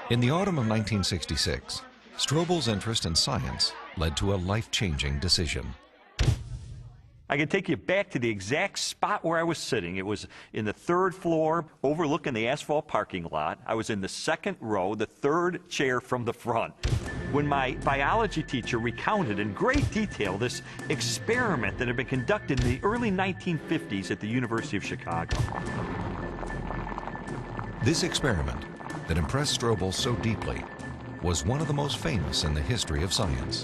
In the autumn of 1966, Stobel's interest in science led to a life-changing decision. I can take you back to the exact spot where I was sitting. It was in the third floor, overlooking the asphalt parking lot. I was in the second row, the third chair from the front, when my biology teacher recounted in great detail this experiment that had been conducted in the early 1950s at the University of Chicago. This experiment that impressed Stobel so deeply was one of the most famous in the history of science.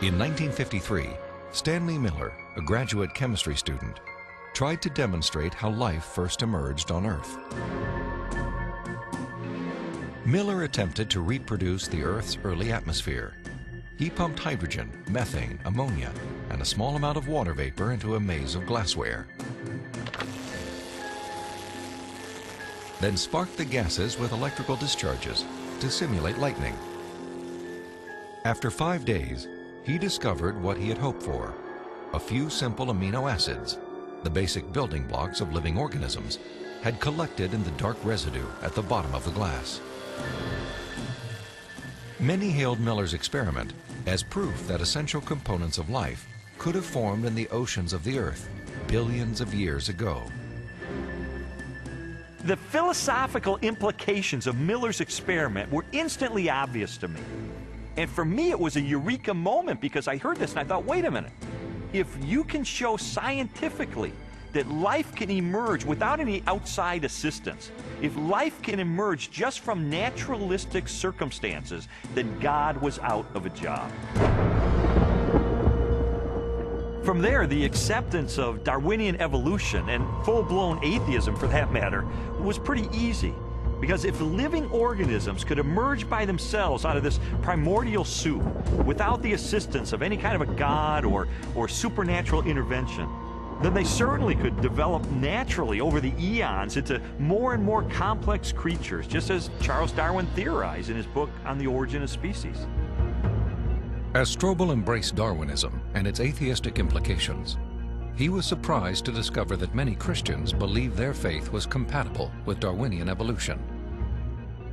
In 1953, Stanley Miller, a graduate chemistry student, tried to demonstrate how life first emerged on Earth. Miller attempted to reproduce the Earth's early atmosphere. He pumped hydrogen, methane, ammonia, and a small amount of water vapor into a maze of glassware. Then sparked the gases with electrical discharges to simulate lightning. After 5 days, he discovered what he had hoped for: a few simple amino acids, the basic building blocks of living organisms, had collected in the dark residue at the bottom of the glass. Many hailed Miller's experiment as proof that essential components of life could have formed in the oceans of the Earth billions of years ago. The philosophical implications of Miller's experiment were instantly obvious to me. And for me, it was a eureka moment, because I heard this and I thought, wait a minute. If you can show scientifically that life can emerge without any outside assistance, if life can emerge just from naturalistic circumstances, then God was out of a job. From there, the acceptance of Darwinian evolution, and full-blown atheism for that matter, was pretty easy. Because if living organisms could emerge by themselves out of this primordial soup without the assistance of any kind of a god or supernatural intervention, then they certainly could develop naturally over the eons into more and more complex creatures, just as Charles Darwin theorized in his book On the Origin of Species. As Stobel embraced Darwinism and its atheistic implications, he was surprised to discover that many Christians believed their faith was compatible with Darwinian evolution.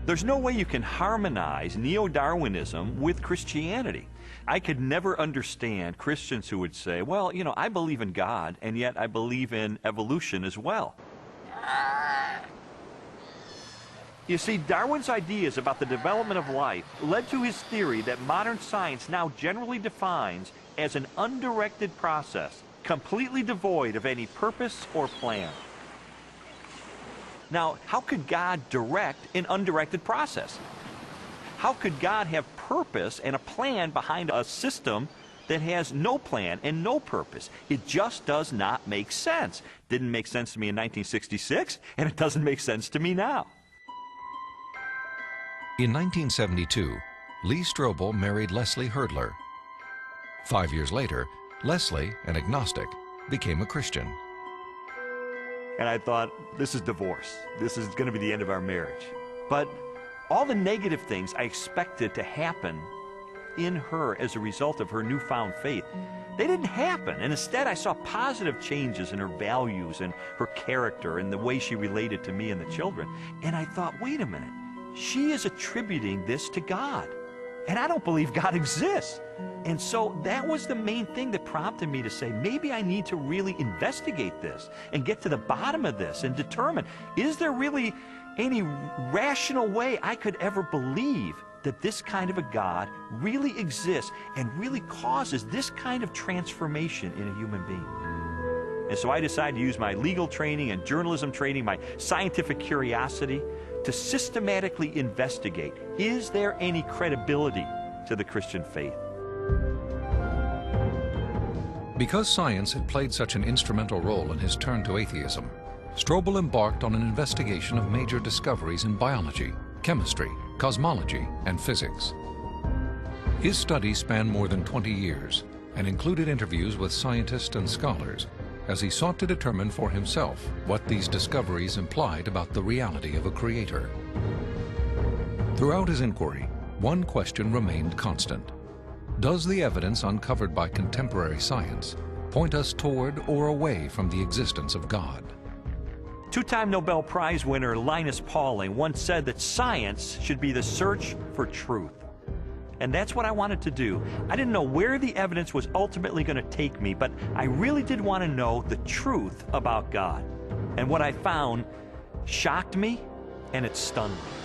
There's no way you can harmonize neo-Darwinism with Christianity. I could never understand Christians who would say, well, you know, I believe in God, and yet I believe in evolution as well. You see, Darwin's ideas about the development of life led to his theory that modern science now generally defines as an undirected process, completely devoid of any purpose or plan. Now, how could God direct an undirected process? How could God have purpose and a plan behind a system that has no plan and no purpose? It just does not make sense. Didn't make sense to me in 1966, and it doesn't make sense to me now. In 1972, Lee Stobel married Leslie Herdler. 5 years later, Leslie, an agnostic, became a Christian. And I thought, this is divorce. This is going to be the end of our marriage. But all the negative things I expected to happen in her as a result of her newfound faith, they didn't happen. And instead, I saw positive changes in her values and her character and the way she related to me and the children. And I thought, wait a minute. She is attributing this to God. And I don't believe God exists. And so that was the main thing that prompted me to say, maybe I need to really investigate this and get to the bottom of this and determine, is there really any rational way I could ever believe that this kind of a God really exists and really causes this kind of transformation in a human being? And so I decided to use my legal training and journalism training, my scientific curiosity, to systematically investigate, is there any credibility to the Christian faith? Because science had played such an instrumental role in his turn to atheism, Stobel embarked on an investigation of major discoveries in biology, chemistry, cosmology, and physics. His studies spanned more than 20 years and included interviews with scientists and scholars as he sought to determine for himself what these discoveries implied about the reality of a creator. Throughout his inquiry, one question remained constant. Does the evidence uncovered by contemporary science point us toward or away from the existence of God? Two-time Nobel Prize winner Linus Pauling once said that science should be the search for truth. And that's what I wanted to do. I didn't know where the evidence was ultimately going to take me, but I really did want to know the truth about God. And what I found shocked me and it stunned me.